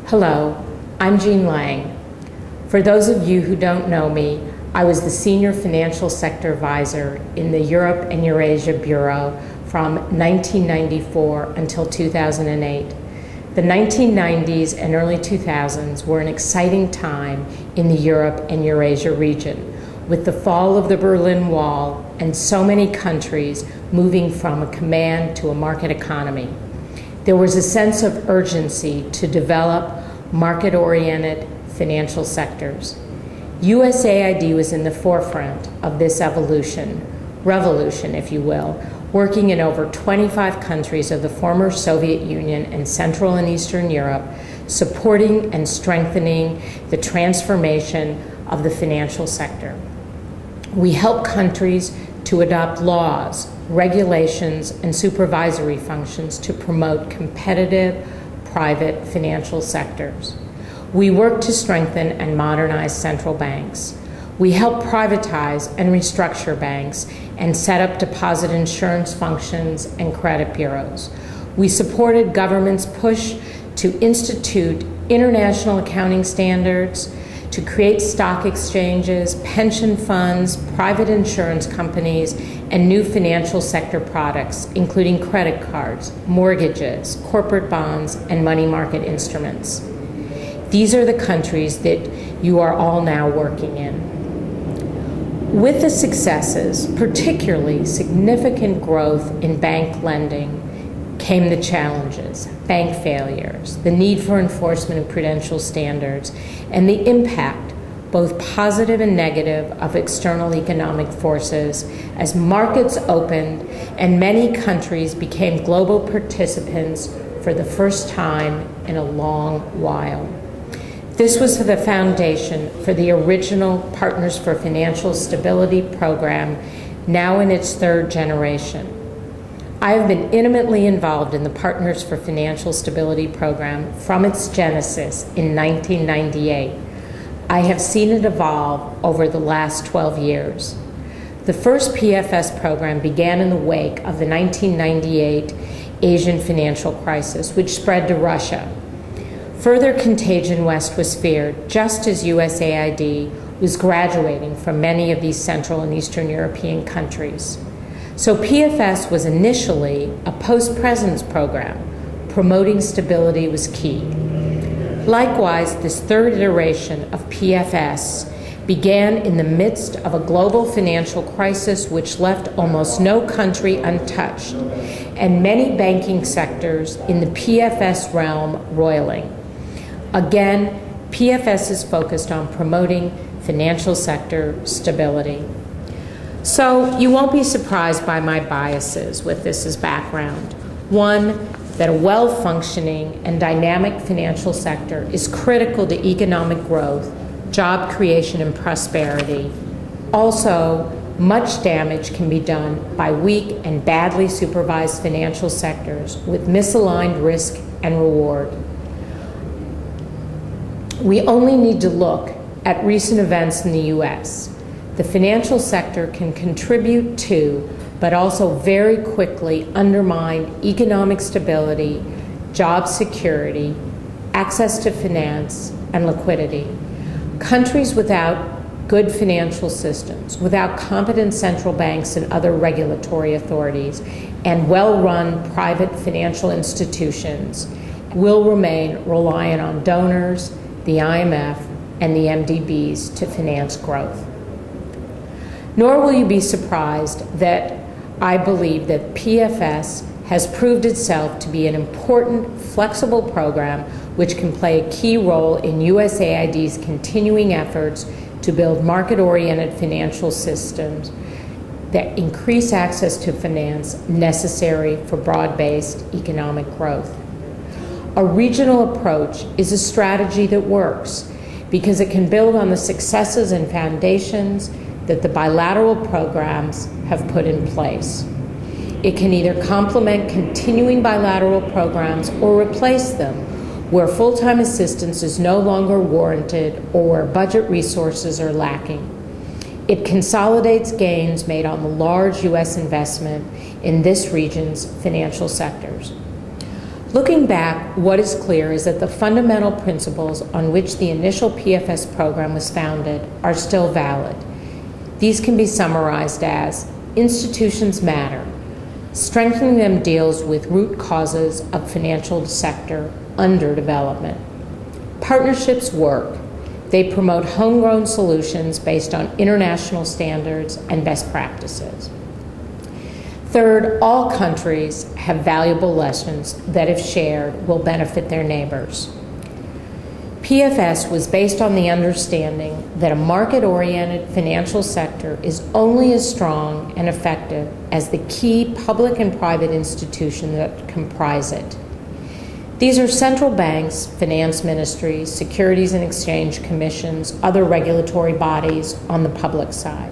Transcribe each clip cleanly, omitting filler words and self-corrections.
Hello, I'm Jean Lange. For those of you who don't know me, I was the Senior Financial Sector Advisor in the Europe and Eurasia Bureau from 1994 until 2008. The 1990s and early 2000s were an exciting time in the Europe and Eurasia region, with the fall of the Berlin Wall and so many countries moving from a command to a market economy. There was a sense of urgency to develop market-oriented financial sectors. USAID was in the forefront of this revolution, if you will, working in over 25 countries of the former Soviet Union and Central and Eastern Europe, supporting and strengthening the transformation of the financial sector. We help countries to adopt laws, regulations, and supervisory functions to promote competitive private financial sectors. We work to strengthen and modernize central banks. We help privatize and restructure banks and set up deposit insurance functions and credit bureaus. We supported government's push to institute international accounting standards, to create stock exchanges, pension funds, private insurance companies, and new financial sector products, including credit cards, mortgages, corporate bonds, and money market instruments. These are the countries that you are all now working in. With the successes, particularly significant growth in bank lending, came the challenges, bank failures, the need for enforcement of prudential standards, and the impact, both positive and negative, of external economic forces as markets opened and many countries became global participants for the first time in a long while. This was the foundation for the original Partners for Financial Stability program, now in its third generation. I have been intimately involved in the Partners for Financial Stability program from its genesis in 1998. I have seen it evolve over the last 12 years. The first PFS program began in the wake of the 1998 Asian financial crisis, which spread to Russia. Further contagion west was feared, just as USAID was graduating from many of these Central and Eastern European countries. So PFS was initially a post-presence program. Promoting stability was key. Likewise, this third iteration of PFS began in the midst of a global financial crisis which left almost no country untouched, and many banking sectors in the PFS realm roiling. Again, PFS is focused on promoting financial sector stability. So you won't be surprised by my biases with this as background. One, that a well-functioning and dynamic financial sector is critical to economic growth, job creation, and prosperity. Also, much damage can be done by weak and badly supervised financial sectors with misaligned risk and reward. We only need to look at recent events in the U.S. The financial sector can contribute to, but also very quickly undermine economic stability, job security, access to finance, and liquidity. Countries without good financial systems, without competent central banks and other regulatory authorities, and well-run private financial institutions will remain reliant on donors, the IMF, and the MDBs to finance growth. Nor will you be surprised that I believe that PFS has proved itself to be an important, flexible program which can play a key role in USAID's continuing efforts to build market-oriented financial systems that increase access to finance necessary for broad-based economic growth. A regional approach is a strategy that works because it can build on the successes and foundations that the bilateral programs have put in place. It can either complement continuing bilateral programs or replace them where full-time assistance is no longer warranted or where budget resources are lacking. It consolidates gains made on the large U.S. investment in this region's financial sectors. Looking back, what is clear is that the fundamental principles on which the initial PFS program was founded are still valid. These can be summarized as: institutions matter. Strengthening them deals with root causes of financial sector underdevelopment. Partnerships work. They promote homegrown solutions based on international standards and best practices. Third, all countries have valuable lessons that, if shared, will benefit their neighbors. PFS was based on the understanding that a market-oriented financial sector is only as strong and effective as the key public and private institutions that comprise it. These are central banks, finance ministries, securities and exchange commissions, other regulatory bodies on the public side,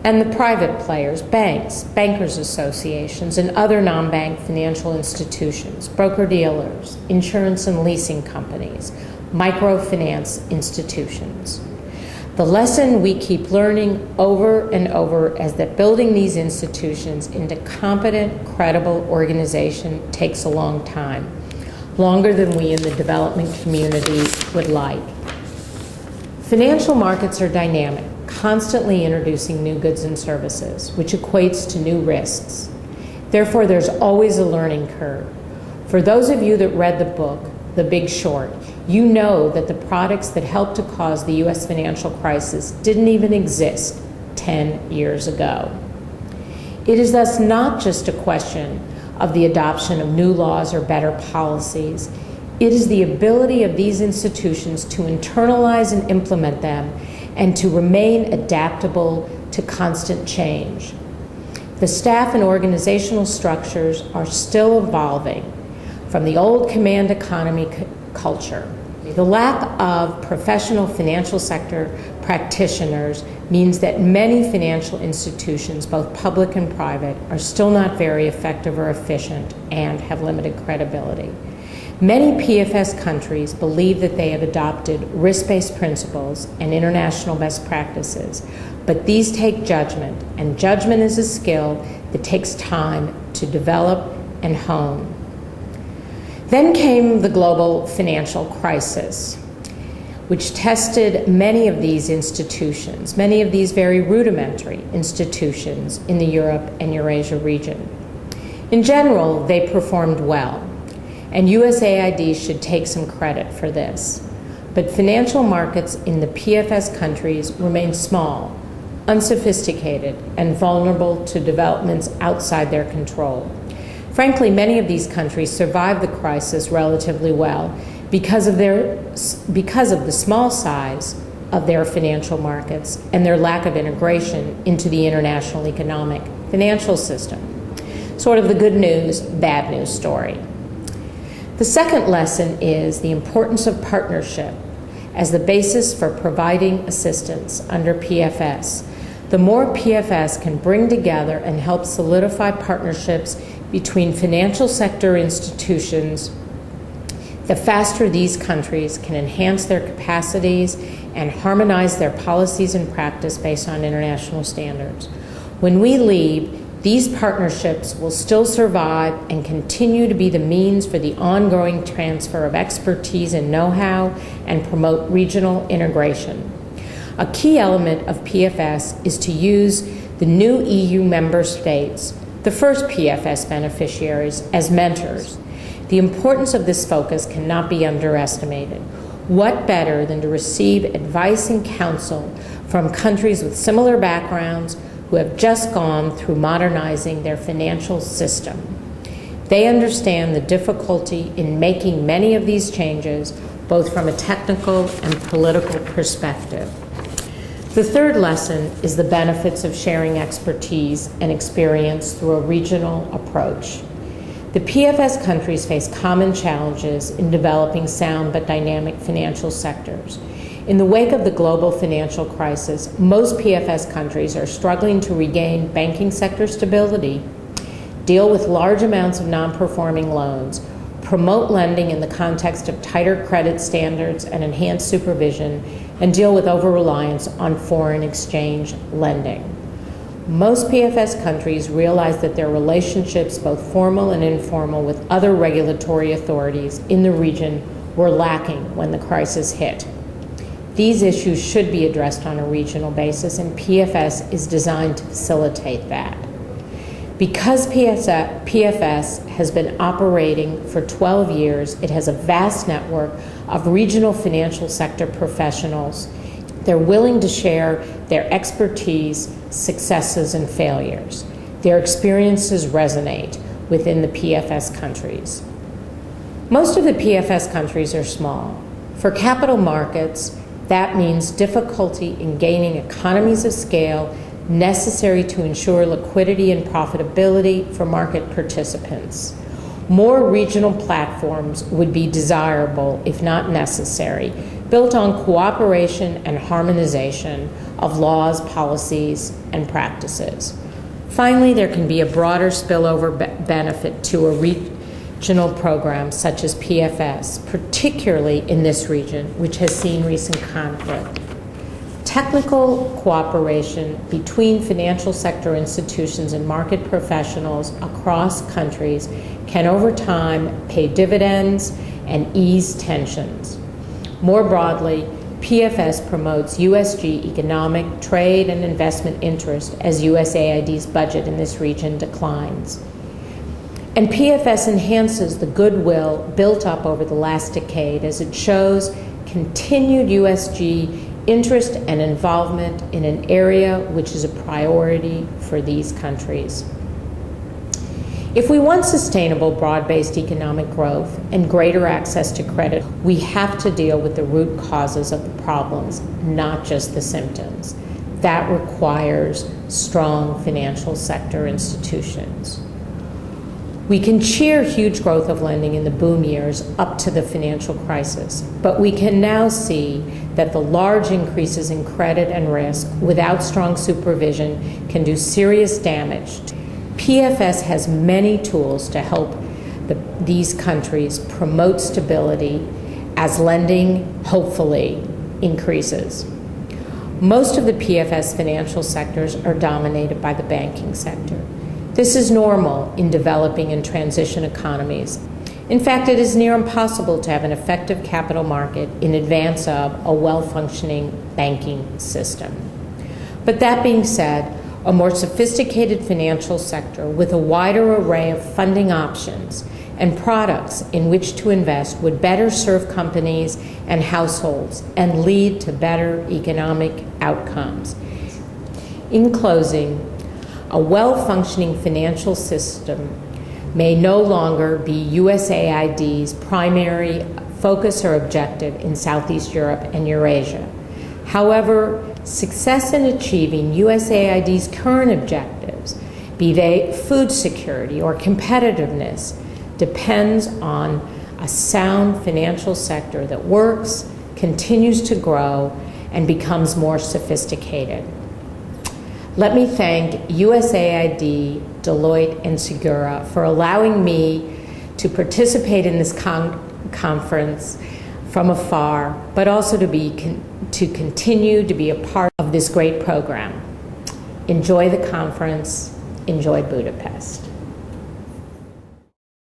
and the private players, banks, bankers associations, and other non-bank financial institutions, broker-dealers, insurance and leasing companies, microfinance institutions. The lesson we keep learning over and over is that building these institutions into competent, credible organization takes a long time, longer than we in the development community would like. Financial markets are dynamic, constantly introducing new goods and services, which equates to new risks. Therefore, there's always a learning curve. For those of you that read the book, The Big Short, you know that the products that helped to cause the U.S. financial crisis didn't even exist 10 years ago. It is thus not just a question of the adoption of new laws or better policies. It is the ability of these institutions to internalize and implement them and to remain adaptable to constant change. The staff and organizational structures are still evolving from the old command economy culture. The lack of professional financial sector practitioners means that many financial institutions, both public and private, are still not very effective or efficient and have limited credibility. Many PFS countries believe that they have adopted risk-based principles and international best practices, but these take judgment, and judgment is a skill that takes time to develop and hone. Then came the global financial crisis, which tested many of these institutions, many of these very rudimentary institutions in the Europe and Eurasia region. In general, they performed well, and USAID should take some credit for this. But financial markets in the PFS countries remain small, unsophisticated, and vulnerable to developments outside their control. Frankly, many of these countries survived the crisis relatively well because of the small size of their financial markets and their lack of integration into the international economic financial system. Sort of the good news, bad news story. The second lesson is the importance of partnership as the basis for providing assistance under PFS. The more PFS can bring together and help solidify partnerships between financial sector institutions, the faster these countries can enhance their capacities and harmonize their policies and practice based on international standards. When we leave, these partnerships will still survive and continue to be the means for the ongoing transfer of expertise and know-how and promote regional integration. A key element of PFS is to use the new EU member states, the first PFS beneficiaries, as mentors. The importance of this focus cannot be underestimated. What better than to receive advice and counsel from countries with similar backgrounds who have just gone through modernizing their financial system? They understand the difficulty in making many of these changes, both from a technical and political perspective. The third lesson is the benefits of sharing expertise and experience through a regional approach. The PFS countries face common challenges in developing sound but dynamic financial sectors. In the wake of the global financial crisis, most PFS countries are struggling to regain banking sector stability, deal with large amounts of non-performing loans, promote lending in the context of tighter credit standards and enhanced supervision, and deal with over-reliance on foreign exchange lending. Most PFS countries realized that their relationships, both formal and informal, with other regulatory authorities in the region were lacking when the crisis hit. These issues should be addressed on a regional basis, and PFS is designed to facilitate that. Because PFS has been operating for 12 years, it has a vast network of regional financial sector professionals. They're willing to share their expertise, successes, and failures. Their experiences resonate within the PFS countries. Most of the PFS countries are small. For capital markets, that means difficulty in gaining economies of scale necessary to ensure liquidity and profitability for market participants. More regional platforms would be desirable, if not necessary, built on cooperation and harmonization of laws, policies, and practices. Finally, there can be a broader spillover benefit to a regional program such as PFS, particularly in this region, which has seen recent conflict. Technical cooperation between financial sector institutions and market professionals across countries can over time pay dividends and ease tensions. More broadly, PFS promotes USG economic, trade, and investment interest as USAID's budget in this region declines. And PFS enhances the goodwill built up over the last decade as it shows continued USG interest and involvement in an area which is a priority for these countries. If we want sustainable, broad-based economic growth and greater access to credit, we have to deal with the root causes of the problems, not just the symptoms. That requires strong financial sector institutions. We can cheer huge growth of lending in the boom years up to the financial crisis, but we can now see that the large increases in credit and risk without strong supervision can do serious damage. PFS has many tools to help these countries promote stability as lending, hopefully, increases. Most of the PFS financial sectors are dominated by the banking sector. This is normal in developing and transition economies. In fact, it is near impossible to have an effective capital market in advance of a well-functioning banking system. But that being said, a more sophisticated financial sector with a wider array of funding options and products in which to invest would better serve companies and households and lead to better economic outcomes. In closing, a well-functioning financial system may no longer be USAID's primary focus or objective in Southeast Europe and Eurasia. However, success in achieving USAID's current objectives, be they food security or competitiveness, depends on a sound financial sector that works, continues to grow, and becomes more sophisticated. Let me thank USAID, Deloitte, and Segura for allowing me to participate in this conference from afar, but also to continue to be a part of this great program. Enjoy the conference. Enjoy Budapest.